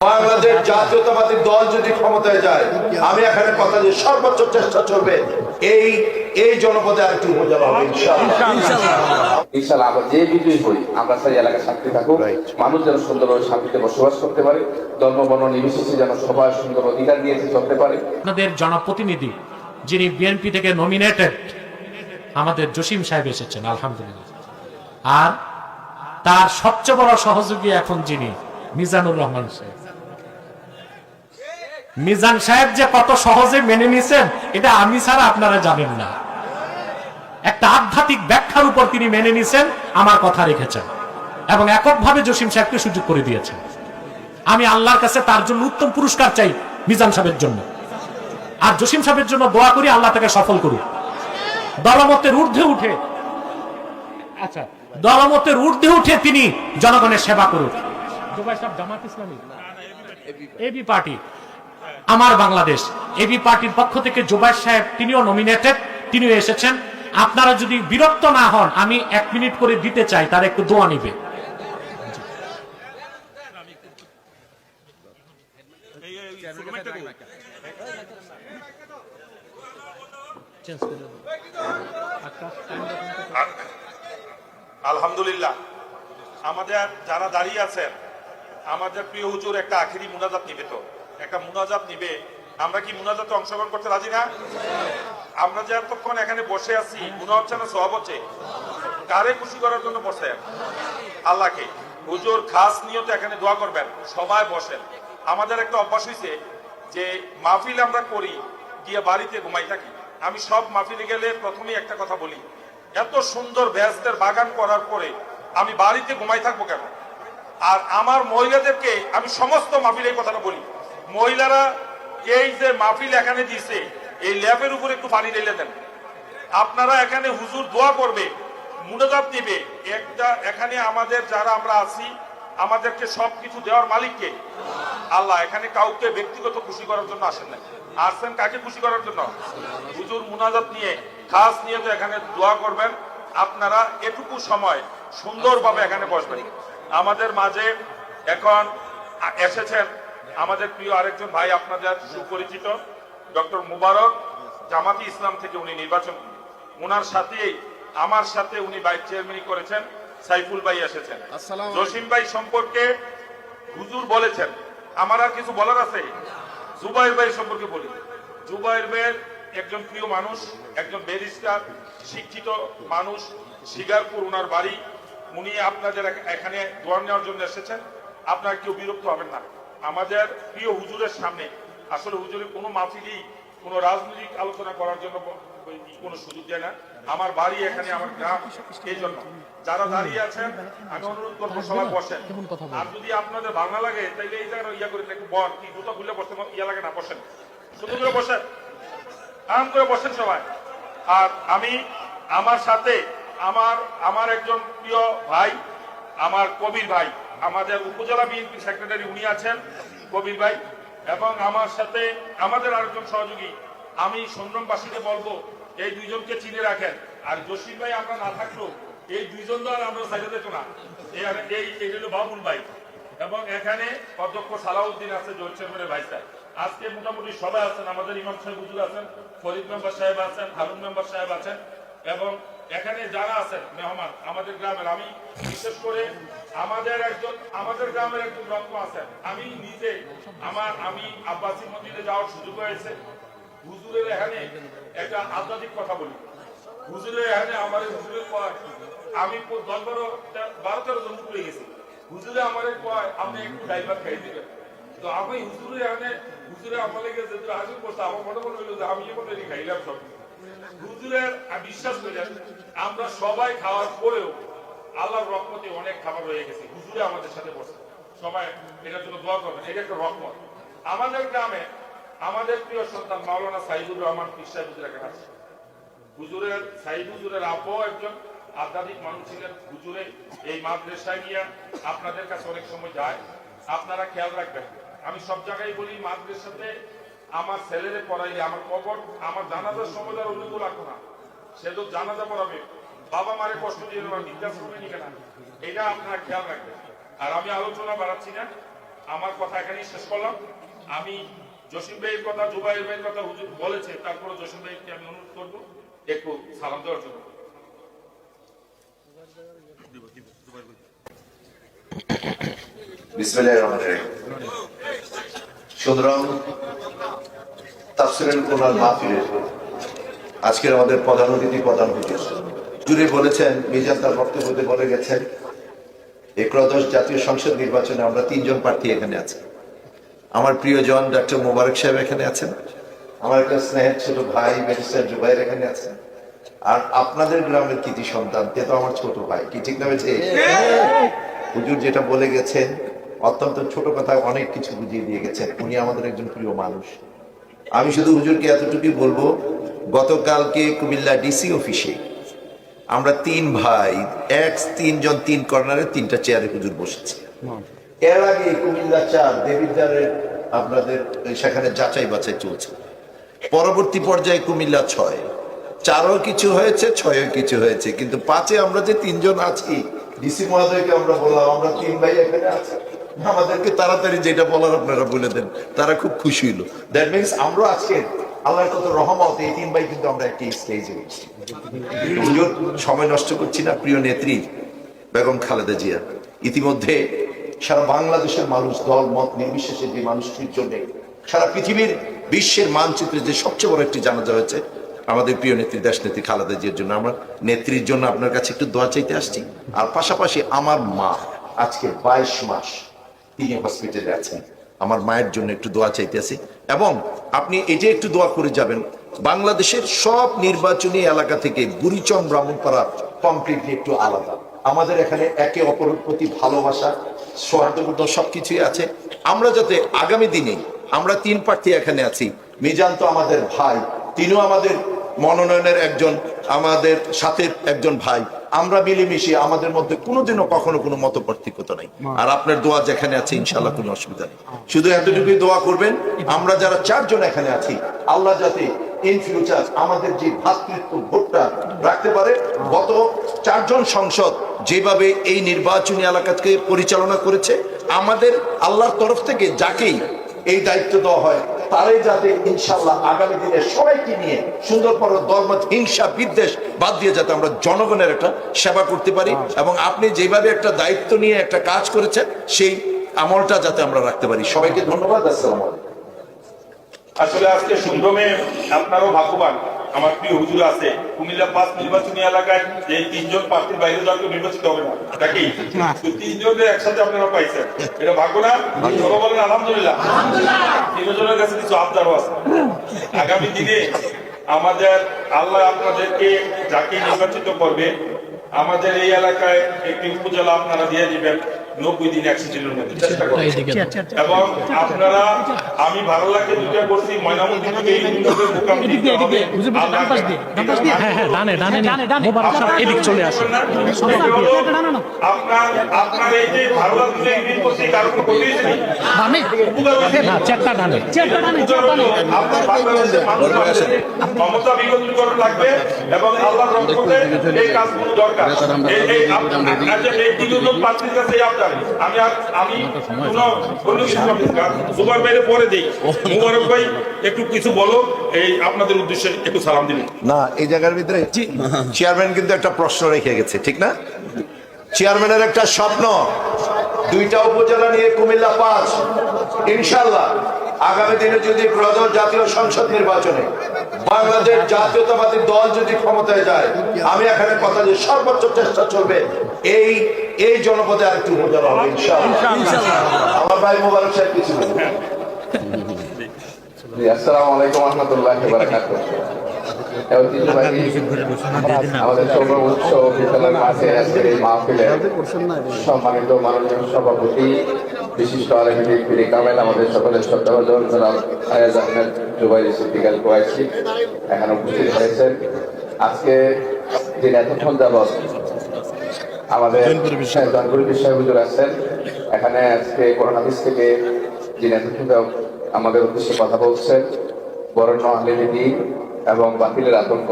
বাংলাদেশ জাতীয়তাবাদী দল যদি ক্ষমতায় যায়, আমি এখানে কথা দিয়ে সর্বোচ্চ চেষ্টা চলবে এই জনপদে আরেকটু উপজেলা হবে ইনশাআল্লাহ। আমরা যে বিজয়ী হই, আমরা সেই এলাকার শান্তি থাকুক, মানুষ যেন সুন্দরভাবে শান্তিতে বসবাস করতে পারে, ধর্ম বর্ণ নির্বিশেষে যেন সবাই সুন্দর অধিকার নিয়ে চলতে পারে। আপনাদের জনপ্রতিনিধি যিনি বিএনপি থেকে নমিনেটেড, আমাদের জসিম সাহেব এসেছেন আলহামদুলিল্লাহ। আর তার সবচেয়ে বড় সহযোগী এখন যিনি মিজানুর রহমান সাহেব। মিজান সাহেব যে কত সহজে মেনে নিছেন এটা আমি ছাড়া আপনারা জানেন না। একটা আধ্যাত্মিক ব্যাখ্যার উপর তিনি মেনে নিছেন, আমার কথা রেখেছেন এবং এককভাবে জসিম সাহেবকে সুযোগ করে দিয়েছেন। আমি আল্লাহর কাছে তার জন্য উত্তম পুরস্কার চাই মিজান সাহেবের জন্য, আর জসিম সাহেবের জন্য দোয়া করি আল্লাহ তাকে সফল করুক। দলমতের ঊর্ধ্বে উঠে দলমতের ঊর্ধ্বে উঠে তিনি জনগণের সেবা করুক। জুবাই সাহেব জামাত ইসলামী এবি পার্টি, আমার বাংলাদেশ এবি পার্টির পক্ষ থেকে জুবাই সাহেব তিনিও নমিনেটেড, তিনিও এসেছেন। আপনারা যদি বিরক্ত না হন, আমি 1 মিনিট করে দিতে চাই, তার একটু দোয়া নিবে। আলহামদুলিল্লাহ, আমাদের যারা দাঁড়িয়ে আছেন, আমাদের প্রিয় হুজুর একটা আখেরি মুনাজাত নিবে, তো একটা মুনাজাত নিবে। আমরা কি মুনাজাতে অংশগ্রহণ করতে রাজি না? আমরা যে এতক্ষণ এখানে বসে আছি, গুনাহ হচ্ছে না সওয়াব হচ্ছে? কারে খুশি করার জন্য বসে? আল্লাহকে। হুজুর খাস নিয়তে এখানে দোয়া করবেন, সবাই বসেন। আমাদের একটা অভ্যাস হয়েছে যে মাহফিল আমরা করি গিয়ে বাড়িতে ঘুমাই থাকি। আমি সব মাহফিলে গেলে প্রথমেই একটা কথা বলি, এত সুন্দর বেহেশতের বাগান করার পরে আমি বাড়িতে ঘুমাই থাকবো কেন? আর আমার মহিলাদেরকে আমি সমস্ত মাহফিলে এই কথাটা বলি, মহিলারা এই যে মাহফিল এখানে দিছে, এই ল্যাবের উপরে একটু পানি ঢেলে দেন। আপনারা এখানে হুজুর দোয়া করবে, মুনাজাত দিবে একটা। এখানে আমাদের যারা আমরা আছি, আমাদেরকে সবকিছু দেওয়ার মালিককে আল্লাহ। এখানে কাউকে ব্যক্তিগত খুশি করার জন্য আসেন না, আসছেন কাকে খুশি করার জন্য? হুজুর মুনাজাত নিয়ে খাস নিয়ে তো এখানে দোয়া করবেন। আপনারা এটুকু সময় সুন্দরভাবে এখানে বসবেন। আমাদের মাঝে এখন এসেছেন আমাদের প্রিয় আরেকজন ভাই, আপনাদের সুপরিচিত ডক্টর মুবারক, জামাতি ইসলাম থেকে উনি নির্বাচন। ওনার সাথেই আমার সাথে উনি ভাইস চেয়ারম্যান করেছেন সাইফুল ভাই এসেছেন। জসিম ভাই সম্পর্কে হুজুর বলেছেন, আমার আর কিছু বলার আছে? জুবাইর ভাই সম্পর্কে বলি। জুবাইর ভাই একজন প্রিয় মানুষ, একজন ব্যারিস্টার, শিক্ষিত মানুষ, শিগারপুর ওনার বাড়ি। উনি আপনাদের এখানে দোয়া নেওয়ার জন্য এসেছেন। আপনারা কেউ বিরক্ত হবেন না। আমাদের প্রিয় হুজুরের সামনে আসলে হুজুরের কোনো মাহফিলি কোনো রাজনৈতিক আলোচনা করার জন্য কোনো সুযোগ দেয় না। আমার বাড়ি এখানে, আমার গ্রাম, এই জন্য যারা দাঁড়িয়ে আছেন আমি অনুরোধ করবো সবাই বসেন। আর যদি আপনাদের ভালো লাগে তাইলে এই জায়গায় ইয়া করে একটু বল কি জুতো খুলে বসতে ইয়া লাগে না, বসেন, সুন্দর করে বসেন, আরাম করে বসেন সবাই। আর আমি আমার সাথে আমার একজন প্রিয় ভাই, আমার কবির ভাই, আমাদের উপজেলা বিএনপি সেক্রেটারি উনি আছেন, কবির ভাই। এবং আমার সাথে আমাদের আরেকজন সহযোগী, আমি সংগ্রামবাসীকে বলবো এই দুইজনকে চিনে রাখেন। আর জসিম ভাই আমরা না থাকলেও এই দুইজন তো আর আমরা সাইডে দেখো না, এই হলো বাবুল ভাই। এবং এখানে অধ্যক্ষ সালাউদ্দিন আছে, জোর চেয়ারম্যানের ভাই সাহেব। আজকে মোটামুটি সবাই আছেন, আমাদের ইমাম সাহেব হুজুর আছেন, ফরিদ মেম্বার সাহেব আছেন, হারুন মেম্বার সাহেব আছেন। এবং এখানে যারা আছেন মেহমান আমাদের গ্রামের, আমি বিশেষ করে আমাদের গ্রামের একজন রত্ন আছেন। আমি নিজে আমি আব্বাসী মসজিদে যাওয়ার সুযোগ হয়েছে। হুজুরের এখানে একটা আধ্যাত্মিক কথা বলি। হুজুরের এখানে আমার হুজুরের কয়, আমি 10-12-13 জন পড়ে গেছি। হুজুরে আমার কয় আপনি একটু ড্রাইভার খাই দিবেন। তো আমি হুজুরের এখানে হুজুরে আমার লেগে যেহেতু হাজির করছে, আমার মনে মনে হইলো যে আমি মনে খাইলাম সব। হুজুরের বিশ্বাস করেন, আমরা সবাই খাওয়ার পরেও আল্লাহর রহমতে অনেক খাবার রয়ে গেছে। হুজুরে আমাদের সাথে বসে, সবাই এটার জন্য দোয়া করবেন, এটা একটা রহমত। আমাদের গ্রামে আমাদের প্রিয় সন্তান মাওলানা সাইদুর রহমান পীর সাহেব হুজুর এখানে আছে। হুজুরের সাইদ হুজুরের আপু একজন আধ্যাত্মিক মানুষ ছিলেন। হুজুরে এই মাদ্রাসায় নিয়ে আপনাদের কাছে অনেক সময় যায়, আপনারা খেয়াল রাখবেন। আমি সব জায়গায় বলি, মাদ্রাসাতে আমার ছেলেরে পড়াইলে আমার কবর, আমার জানাজার সময় তার অনুকূল রাখো না, সে তো জানাজা পড়াবে, বাবা মারে কষ্ট দিয়ে বৃদ্ধাশ্রমে নিবে না, এটা আপনারা খেয়াল রাখবেন। আর আমি আলোচনা বাড়াচ্ছি না, আমার কথা এখানেই শেষ করলাম। আমি জসিম ভাইয়ের কথা, জুবাইর ভাইয়ের কথা হুজুর বলেছে, তারপরে জসিম ভাইকে আমি অনুরোধ করবো একটু সালাম দেওয়ার জন্য। বিসমিল্লাহির রহমানির রহিম। সুতরাং তাফসীরুল কুরআন মাহফিলের আজকের আমাদের প্রধান অতিথি প্রধান হুজুর জুড়ে বলেছেন, মিজান তার বক্তব্যে বলে গেছেন, একাদশ জাতীয় সংসদ নির্বাচনে আমরা 3 জন প্রার্থী এখানে আছি। আমার প্রিয়জন ডক্টর মোবারক সাহেব এখানে আছেন, আমার একটা স্নেহের ছোট ভাই ব্যারিস্টার জুবাইর এখানে আছেন, আর আপনাদের গ্রামের কৃতি সন্তান তে তো আমার ছোট ভাই, কি ঠিক না বেছে? হুজুর যেটা বলে গেছেন অত্যন্ত ছোট কথা, অনেক কিছু বুঝিয়ে দিয়ে গেছেন। উনি আমাদের একজন প্রিয় মানুষ। আমি শুধু হুজুরকে এতটুকুই বলবো, গতকালকে কুমিল্লা ডিসি অফিসে আমরা 3 ভাই 3 জন 3 কর্নারে 3টা চেয়ারে হুজুর বসেছি। এর আগে কুমিল্লা 4 দেবিদ্বারের আপনাদের সেখানে যাচাই বাছাই চলছে। পরবর্তী পর্যায়ে কুমিল্লা 6, 4ও কিছু হয়েছে, 6ও কিছু হয়েছে, কিন্তু 5-এ আমরা যে 3 জন আছি, ডিসি মহোদয়কে আমরা বললাম আমরা 3 ভাই এখানে আছি, আমাদেরকে তাড়াতাড়ি যেটা বলার আপনারা বলে দেন। তারা খুব খুশি হলো। দ্যাট মিনস আমরা আজকে আল্লাহর কত রহমত, এই 3 ভাই কিন্তু আমরা একটি স্টেজে উঠছি। হুজুর সময় নষ্ট করছি না। প্রিয় নেত্রী বেগম খালেদা জিয়া ইতিমধ্যে সারা বাংলাদেশের মানুষ দল মত নির্বিশেষে যে মানুষটির জন্য সারা পৃথিবীর বিশ্বের মানচিত্রে যে সবচেয়ে বড় একটি জানাজা হয়েছে আমাদের প্রিয় নেত্রী দেশ নেত্রী খালেদা জিয়ার জন্য। আমরা নেত্রীর জন্য আপনার কাছে একটু দোয়া চাইতে আসছি। আর পাশাপাশি আমার মা আজকে 22 মাস তিনি হসপিটালে আছেন, আমার মায়ের জন্য একটু দোয়া চাইতে আসি। এবং আপনি এই যে একটু দোয়া করে যাবেন, বাংলাদেশের সব নির্বাচনী এলাকা থেকে বুড়িচং ব্রাহ্মণপাড়া কমপ্লিটলি একটু আলাদা। আমাদের এখানে একে অপরের প্রতি ভালোবাসা, সৌহার্দ্যপূর্ণ সবকিছুই আছে। আমরা যাতে আগামী দিনে আমরা 3 প্রার্থী এখানে আছি, মিজান তো আমাদের ভাই, তিনিও আমাদের মনোনয়নের একজন, আমাদের সাথে একজন ভাই, আমরা মিলেমিশে আমাদের মধ্যে কোনোদিনও কখনো কোনো মত পার্থক্যতা নাই। আর আপনার দোয়া যেখানে আছে ইনশাআল্লাহ কোনো অসুবিধা নেই। শুধু এতটুকুই দোয়া করবেন, আমরা যারা 4 জন এখানে আছি, আল্লাহ যাতে ইন ফিউচার আমাদের যে ভ্রাতৃত্ব ভোটটা রাখতে পারে। গত 4 জন সংসদ যেভাবে এই নির্বাচনী এলাকাকে পরিচালনা করেছে, আমাদের আল্লাহর তরফ থেকে যাকেই এই দায়িত্ব দেওয়া হয় তারাই যাতে ইনশাআল্লাহ আগামী দিনে সবাইকে নিয়ে সুন্দর পর ধর্ম হিংসা বিদ্বেষ বাদ দিয়ে যাতে আমরা জনগণের একটা সেবা করতে পারি। এবং আপনি যেভাবে একটা দায়িত্ব নিয়ে একটা কাজ করেছেন সেই আমলটা যাতে আমরা রাখতে পারি। সবাইকে ধন্যবাদ। আসসালামু আলাইকুম। আসলে আজকে সুন্দরমে আপনারও ভাগ্যবান, আমার প্রিয় হুজুর আছে কুমিল্লা 5 নির্বাচনী এলাকায় এই 3 জন প্রার্থীর বাইরে যাওয়া নির্বাচিত হবে না, নাকি? 3 জনের একসাথে আপনারা পাইছেন, এটা ভাগ্য না? সবাই বলেন আলহামদুলিল্লাহ। 3 জনের কাছে কিছু আবদারও আছে। আগামী দিনে আমাদের আল্লাহ আপনাদেরকে যাকে নির্বাচিত করবে, আমাদের এই এলাকায় একটি উপজেলা আপনারা দিয়ে দিবেন 90 দিন 100 দিনের মধ্যে চেষ্টা করবেন। এবং আপনারা, আমি ভালো লাগে দুইটা করছি, ময়নামতি থেকে এই ইউনিয়নের মোকাম দিতে হবে। এদিক চলে আসে। আপনার এই যে ভালো লাগছে ইউনিয়ন করছি, কারো কোনো ক্ষতি হয়েছে নি? চেষ্টা ডানে আপনার বাংলাদেশের মানুষের ক্ষমতা বিকেন্দ্রীকরণ লাগবে এবং আল্লাহর রহমতে এই কাজগুলো দরকার। এই 3 জন প্রার্থীর কাছে আমি কোনো সুপার বাইরে পরে দিই। মুবারক ভাই একটু কিছু বলো, এই আপনাদের উদ্দেশ্যে একটু সালাম দিন। না, এই জায়গার ভিতরে চেয়ারম্যান কিন্তু একটা প্রশ্ন রেখে গেছে, ঠিক না? চেয়ারম্যানের একটা স্বপ্ন, 2টা উপজেলা নিয়ে কুমিল্লা 5। ইনশাআল্লাহ আগামী দিনে যদি ত্রয়োদশ জাতীয় সংসদ নির্বাচনে বাংলাদেশ জাতীয়তাবাদী দল যদি ক্ষমতায় যায়, আমি এখানে কথা যে সর্বোচ্চ চেষ্টা চলবে এই জনপদে আরেকটু উপজেলা হবে ইনশাআল্লাহ। আমার ভাই মোবারক সাহেব কিছু বলবেন। আসসালামু আলাইকুম ওয়া রাহমাতুল্লাহি ওয়া বারাকাতুহু। আমাদের সৌর উৎসব বিদ্যালয়ের মাঝে আজকের এই মাহফিলে সম্মানিত মাননীয় সভাপতি বিশিষ্ট আলেমী পীর কামেল, আমাদের সকলের শ্রদ্ধাভাজন জনাব আয়াজ আহমেদ জুবাইর সিদ্দিকাল কোয়াইশি এখানে উপস্থিত হয়েছেন। আজকে যিনি এতক্ষণ যাবৎ আমাদের জনপুরি বিষয় হুজুর আছেন, এখানে আজকে কোরআন হাদিস থেকে যিনি এতক্ষণ আমাদের উদ্দেশ্যে কথা বলছেন, বরেণ্য আলেমী দ্বীন এবং বাতিলের আতঙ্ক,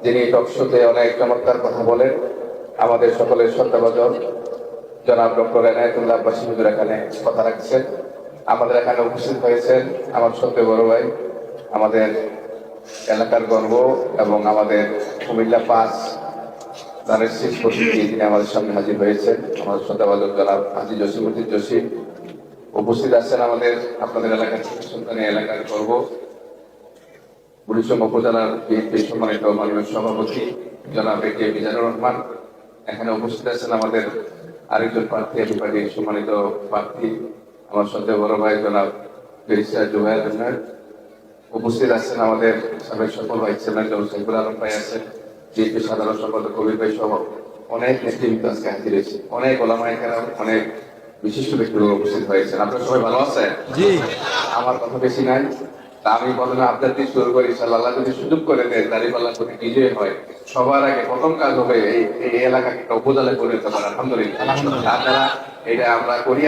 যিনি টকশোতে অনেক চমৎকার কথা বলেন, আমাদের সকলের শ্রদ্ধাভাজন জনাব ডক্টর এনায়েতুল্লাহ আব্বাসী হুজুর এখানে কথা রাখছেন। আমাদের এখানে উপস্থিত হয়েছেন আমার সবচেয়ে বড় ভাই, আমাদের এলাকার গর্ব এবং আমাদের কুমিল্লা 5 তাদের শেষ প্রতিনিধি, তিনি আমাদের সামনে হাজির হয়েছেন, আমাদের শ্রদ্ধাভাজন জনাব হাজী জসিমউদ্দিন জসিম। উপস্থিত আছেন আমাদের আপনাদের এলাকার সন্তানী এলাকার গর্ব বুড়িচং উপজেলার বিএনপি সম্মানিত মাননীয় সভাপতি জনাব কে মিজানুর রহমান। এখানে উপস্থিত আছেন আমাদের আরেকজন প্রার্থী পার্টির সম্মানিত প্রার্থী আমার সবচেয়ে বড় ভাই জনাব ব্যারিস্টার জুবায়ের আহমেদ। উপস্থিত আছেন আমাদের সাবেক সফল ভাইস চেয়ারম্যান জনাব সাইফুল আলম ভাই আছেন, বিএনপি সাধারণ সম্পাদক কবির ভাই সহ অনেক নেতৃবৃন্দ আজকে হাজির হয়েছে, অনেক ওলামায়ে কেরাম, অনেক বিশিষ্ট ব্যক্তিরা উপস্থিত হয়েছেন। আপনারা সবাই ভালো আছেন? জি। আমার কথা বেশি নাই, আমি প্রথমে আপনার দিয়ে শুরু করি। ইনশাআল্লাহ আল্লাহ যদি সুযোগ করে দেন, দাঁড়িপাল্লার প্রতি বিজয় হয়, সবার আগে প্রথম কাজ হবে এই এলাকাকে একটা উপজেলায় পরিণত করা। আলহামদুলিল্লাহ আপনারা এটা আমরা করি।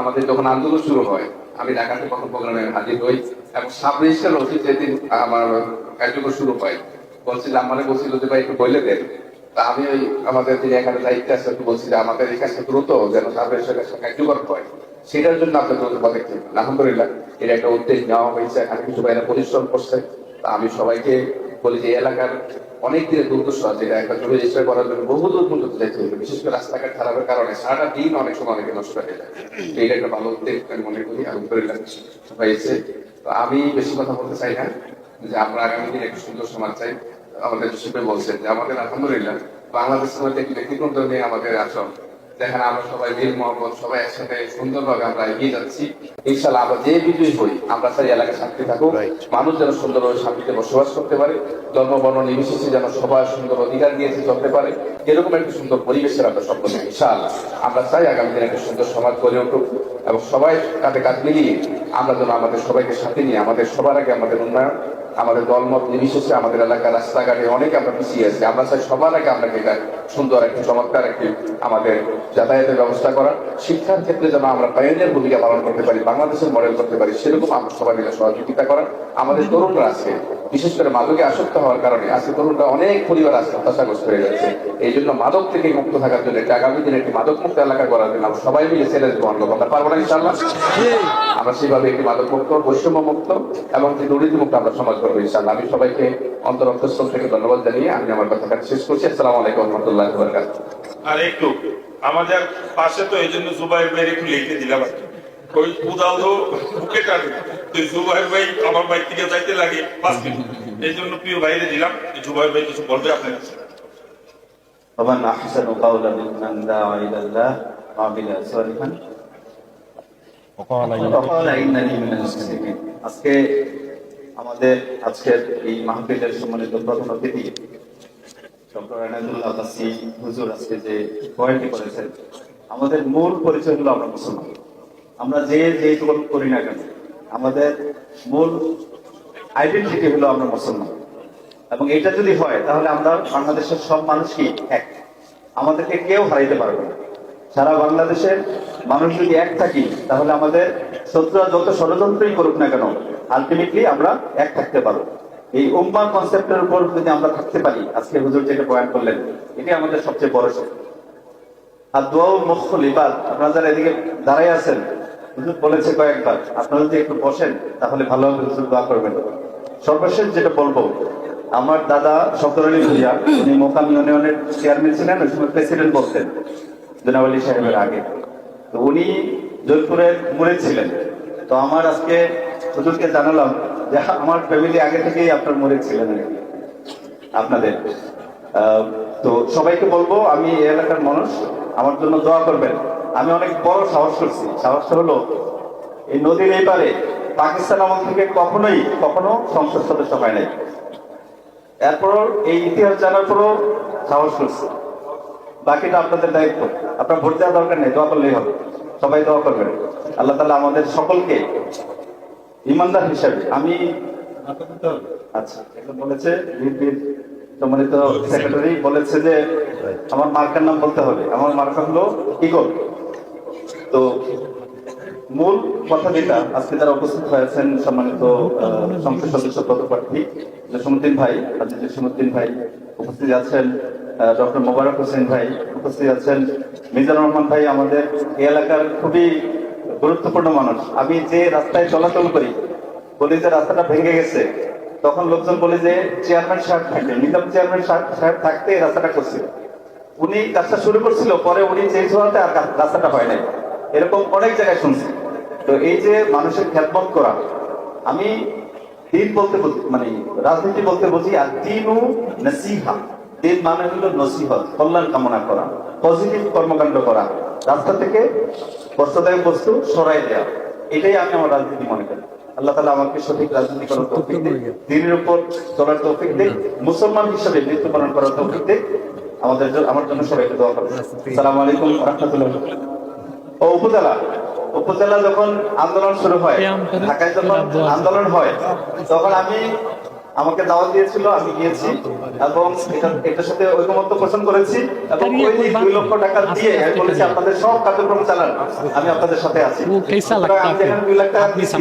আমাদের যখন আন্দোলন শুরু হয়, আমি ঢাকাতে প্রথম প্রোগ্রামে হাজির হই এবং সাব রেজিস্ট্রার অফিস যেদিন আমার কার্যক্রম শুরু হয় বলছি যে আমাদের বলছিল যে ভাই একটু বলে দেন। তা আমি ওই আমাদের যিনি এখানে দায়িত্বে আছে বলছি যে আমাদের এই কাজটা দ্রুত যেন সাব রেজিস্ট্রার কার্যকর হয়, সেটার জন্য আপনার দ্রুত পদক্ষেপ। আলহামদুলিল্লাহ এর একটা উদ্যোগ নেওয়া হয়েছে, এখানে কিছু বাইরে পরিশ্রম করছে। তা আমি সবাইকে বলি যে এলাকার অনেক দিনের দুর্দশা, যেটা একটা জমি রেজিস্টার করার জন্য বহু দূর পর্যন্ত যেতে হবে, বিশেষ করে রাস্তাঘাট খারাপের কারণে সারাটা দিন অনেক সময় অনেকে নষ্ট হয়ে যায়। এইটা একটা ভালো উদ্যোগ আমি মনে করি, আলহামদুলিল্লাহ হয়েছে। তো আমি বেশি কথা বলতে চাই না, যে আমরা আগামী দিনে একটা সুন্দর সমাজ চাই। আমাদের জসিমে বলছেন যে আমাদের আলহামদুলিল্লাহ বাংলাদেশের মধ্যে একটি ব্যক্তিগত নিয়ে আমাদের আসন, যেখানে আমরা সবাই মিল মহব্বত, সবাই একসাথে সুন্দরভাবে আমরা এগিয়ে যাচ্ছি। ইনশাআল্লাহ আমরা যে বিজয়ী হই, আমরা চাই এলাকায় শান্তি থাকুক, মানুষ যেন সুন্দরভাবে শান্তিতে বসবাস করতে পারে, ধর্ম বর্ণ নির্বিশেষে যেন সবাই সুন্দর অধিকার নিয়েছে চলতে পারে, এরকম একটা সুন্দর পরিবেশের আমরা স্বপ্ন নিই। ইনশাআল্লাহ আমরা চাই আগামী দিনে একটা সুন্দর সমাজ গড়ে উঠুক এবং সবাই কাঁধে কাঁধ মিলিয়ে আমরা যেন আমাদের সবাইকে সাথে নিয়ে আমাদের সবার আগে আমাদের উন্নয়ন, আমাদের দলমত নির্বিশেষে আমাদের এলাকার রাস্তাঘাটে অনেক আমরা পিছিয়ে আছি, আমরা চাই সবার আগে আমরা এটা সুন্দর একটি চমৎকার একটি আমাদের যাতায়াতের ব্যবস্থা করা, শিক্ষার ক্ষেত্রে যেন আমরা পাইনিয়ার ভূমিকা পালন করতে পারি, বাংলাদেশের মডেল করতে পারি, সেরকম আমরা সবাই মিলে সহযোগিতা করা। আমাদের তরুণরা আছে বিশেষ করে মাদকে আসক্ত হওয়ার কারণে আজকে তরুণরা অনেক পরিবার আজকে হতাশাগ্রস্ত হয়ে যাচ্ছে। এই জন্য মাদক থেকে মুক্ত থাকার জন্য একটা আগামী দিনে একটি মাদক মুক্ত এলাকা করার জন্য আমরা সবাই মিলে চ্যালেঞ্জ গ্রহণ করতে পারবো না ইনশাআল্লাহ? আমরা সেইভাবে একটি মাদক মুক্ত, বৈষম্য মুক্ত এবং দুর্নীতি মুক্ত আমরা সমাজ করবো ইনশাআল্লাহ। আমি সবাইকে অন্তরস্থল থেকে ধন্যবাদ জানিয়ে আমি আমার কথাটা শেষ করছি। আসসালামু আলাইকুম ওয়া রাহমাতুল্লাহি ওয়া বারাকাতুহু। আর একটু আমাদের পাশে তো এই জন্য জুবাইর ভাই একটু লিখে দিলাম, ওই উদাল বুকে টানে তো জুবাইর ভাই আমার ভাই থেকে যাইতে লাগে 5 মিনিট, এই জন্য প্রিয় ভাইরে দিলাম। জুবাইর ভাই কিছু বলবে আপনার কাছে? ومن أحسن قولا ممن دعا إلى الله وعمل صالحا وقال إنني من المسلمين। আজকে আমাদের আজকের এই মাহফিলের সম্মানিত প্রধান অতিথি ডক্টর এনায়েতুল্লাহ আব্বাসী হুজুর আজকে যে বয়ানটি করেছেন, আমাদের মূল পরিচয় হলো আমরা মুসলমান। আমরা যে করি না কেন, আমাদের মূল আইডেন্টিটি হলো আমরা মুসলমান। এবং এটা যদি হয় তাহলে আমরা বাংলাদেশের সব মানুষই এক, আমাদেরকে কেউ হারাইতে পারবে না। সারা বাংলাদেশের মানুষ যদি এক থাকি তাহলে আমাদের শত্রুরা যত ষড়যন্ত্রই করুক না কেন, আলটিমেটলি আমরা এক থাকতে পারবো। এই উম্মাহ কনসেপ্টের উপর যদি আমরা থাকতে পারি, আজকে হুজুর যেটা বয়ান করলেন, এটি আমাদের সবচেয়ে বড় শক্তি। আর দোয়া মুখল ইবাদ, আপনারা যারা এদিকে দাঁড়াই আছেন, হুজুর বলেছে কয়েকবার, আপনারা যদি একটু বসেন তাহলে ভালো হবে, হুজুর দোয়া করবেন। সর্বশেষ যেটা বলবো, আমার দাদা শফর আলী ভুইয়া, উনি মোকাম ইউনিয়নের চেয়ারম্যান ছিলেন, ওই সময় প্রেসিডেন্ট বলতেন জনাব আলী সাহেবের আগে। তো উনি জয়পুরের মুরিদ ছিলেন। তো আমার আজকে হুজুরকে জানালাম যে আমার ফ্যামিলি আগে থেকেই আপনার মুরিদ ছিলেন আপনাদের। তো সবাইকে বলবো, আমি এই এলাকার মানুষ, আমার জন্য দোয়া করবেন। আমি অনেক বড় সাহস করছি, সাহসটা হলো এই নদীর এই পারে পাকিস্তান আমল থেকে কখনো সংসদ সদস্য হয় নাই। এরপরও এই ইতিহাস জানার পরও সাহস করছে। বাকিটা আপনাদের দায়িত্ব, আপনার ভোট দেওয়ার দরকার নেই, দোয়া করলেই হবে। সবাই দোয়া করবেন, আল্লাহ তাআলা আমাদের সকলকে ইমানদার হিসাবে। আমি আচ্ছা বলেছে বিএনপির সম্মানিত সেক্রেটারি বলেছে যে আমার মার্কার নাম বলতে হবে, আমার মার্কা হলো ইগল। তো মূল কথা যেটা আজকে যারা উপস্থিত হয়েছেন, সম্মানিত সংসদ সদস্য পদপ্রার্থী জসিমউদ্দিন ভাই, হাজী জসিমউদ্দিন ভাই উপস্থিত আছেন, ডক্টর মোবারক হোসেন ভাই, উপস্থিত আছেন মিজানুর রহমান ভাই, আমাদের এই এলাকার খুবই গুরুত্বপূর্ণ মানুষ। আমি যে রাস্তায় চলাচল করি বলি যে রাস্তাটা ভেঙে গেছে, তখন লোকজন বলে যে চেয়ারম্যান সাহেব থাকবে, নিজাম চেয়ারম্যান সাহেব থাকতে এই রাস্তাটা করছিল। উনি কাজটা শুরু করছিল, পরে উনি চেঞ্জ হওয়াতে আর রাস্তাটা হয় নাই। এরকম অনেক জায়গায় শুনছি। তো এই যে মানুষের খেদমত করা, আমি দিন বলতে মানে রাজনীতি বলতে বুঝি আর দিনু নসিহা। দিন মানে হলো নসিহত, কল্যাণ কামনা করা, পজিটিভ কর্মকাণ্ড করা, রাস্তা থেকে কষ্টদায়ক বস্তু সরাই দেওয়া, এটাই আমি আমার রাজনীতি মনে করি। আল্লাহ তাআলা আমাকে সঠিক রাজনীতি করার তৌফিক দিক, দিনের উপর চলার তৌফিক দিক, মুসলমান হিসেবে মৃত্যুবরণ করার তৌফিক দিক। আমার জন্য সবাইকে দোয়া করবেন। আসসালামু আলাইকুম ওয়া রাহমাতুল্লাহ। উপজেলা যখন আন্দোলন শুরু হয়, ঢাকায় যখন আন্দোলন হয়, তখন আমাকে দাওয়াত দিয়েছিল, আমি গিয়েছি এবং এটার সাথে ঐকমত্য পোষণ করেছি এবং ওই 2 লক্ষ টাকা দিয়ে আমি বলেছি আপনাদের সব কার্যক্রম চালান, আমি আপনাদের সাথে আছি। আমি যেখানে 2 লাখ টাকা দিয়েছি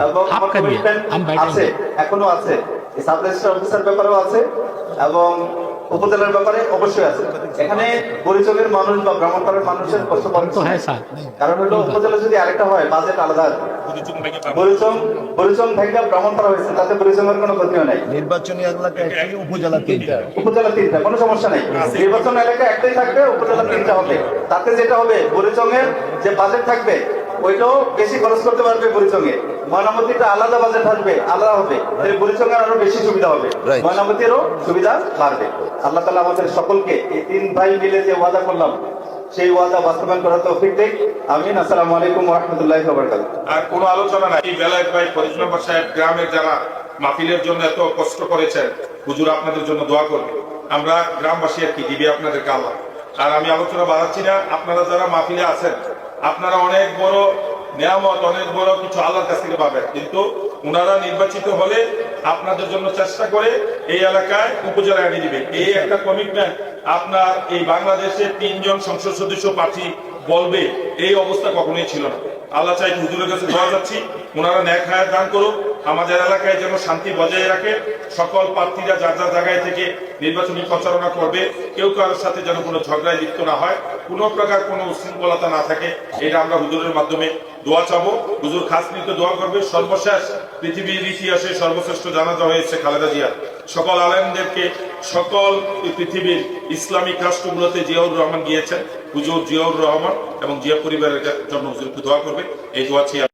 এবং আমার কমিটমেন্ট আছে, এখনো আছে, সাব রেজিস্ট্রার অফিসার ব্যাপারেও আছে এবং উপজেলার ব্যাপারে অবশ্যই আছে। এখানে পরিচয়ের মানুষ বা ব্রাহ্মণপাড়ার মানুষের কষ্ট পাচ্ছে, কারণ হলো উপজেলা যদি আরেকটা হয় বাজেট আলাদা। পরিচয় ভেঙে ব্রাহ্মণপাড়া হয়েছে, তাতে পরিচয়ের কোনো ক্ষতিও নাই। নির্বাচনী এলাকায় উপজেলা 3টা, কোনো সমস্যা নেই। নির্বাচন এলাকা একটাই থাকবে, উপজেলা 3টা হবে। তাতে যেটা হবে পরিচয়ের যে বাজেট থাকবে ওইটাও বেশি খরচ করতে পারবে পরিচয়ে। ময়নামতিটা আলাদা বাজেট থাকবে, আলাদা হবে, পরিচয়ের আরো বেশি সুবিধা হবে, ময়নামতিরও সুবিধা বাড়বে। আল্লাহ তাআলা আমাদের সকলকে এই 3 ভাই মিলে যে ওয়াদা করলাম সেই ওয়াদা বাস্তবায়ন করার তৌফিক দিক। আমিন। আসসালামু আলাইকুম ওয়া রাহমাতুল্লাহি ওয়া বারাকাতুহু। আর কোনো আলোচনা নাই। এই বেলায়েত ভাই, ফরিদ মেম্বার সাহেব, গ্রামের যারা মাহফিলের জন্য এত কষ্ট করেছেন, হুজুর আপনাদের জন্য দোয়া করবে। আমরা গ্রামবাসী আর কি দিবে আপনাদেরকে আল্লাহ। আর আমি আলোচনা বাড়াচ্ছি না। আপনারা যারা মাহফিলে আছেন, আপনারা অনেক বড় নিয়ামত, অনেক বড় কিছু আল্লাহর কাছ থেকে পাবেন, কিন্তু ওনারা নির্বাচিত হলে আপনাদের জন্য চেষ্টা করে এই এলাকায় উপজেলায় এনে দিবে। এই একটা কমিটমেন্ট আপনার এই বাংলাদেশে 3 জন সংসদ সদস্য প্রার্থী বলবে, এই অবস্থা কখনোই ছিল না। আল্লাহ চাই, হুজুরের কাছে দোয়া যাচ্ছি, ওনারা ন্যাক হায়াত দান করুক, আমাদের এলাকায় যেন শান্তি বজায় রাখে। সকল প্রার্থীরা যার যার জায়গায় থেকে নির্বাচনী প্রচারণা করবে, কেউ কারোর সাথে যেন কোনো ঝগড়ায় লিপ্ত না হয়, কোনো প্রকার কোনো উশৃঙ্খলতা না থাকে, এটা আমরা হুজুরের মাধ্যমে দোয়া চাবো। হুজুর খাস নিতে দোয়া করবে। সর্বশেষ পৃথিবীর ইতিহাসে সর্বশ্রেষ্ঠ জানাজা হয়েছে খালেদা জিয়া। সকল আলেমদেরকে, সকল পৃথিবীর ইসলামিক রাষ্ট্রগুলোতে জিয়াউর রহমান গিয়েছেন, হুজুর জিয়াউর রহমান এবং জিয়া পরিবারের জন্য হুজুরকে দোয়া করবে। এই দোয়া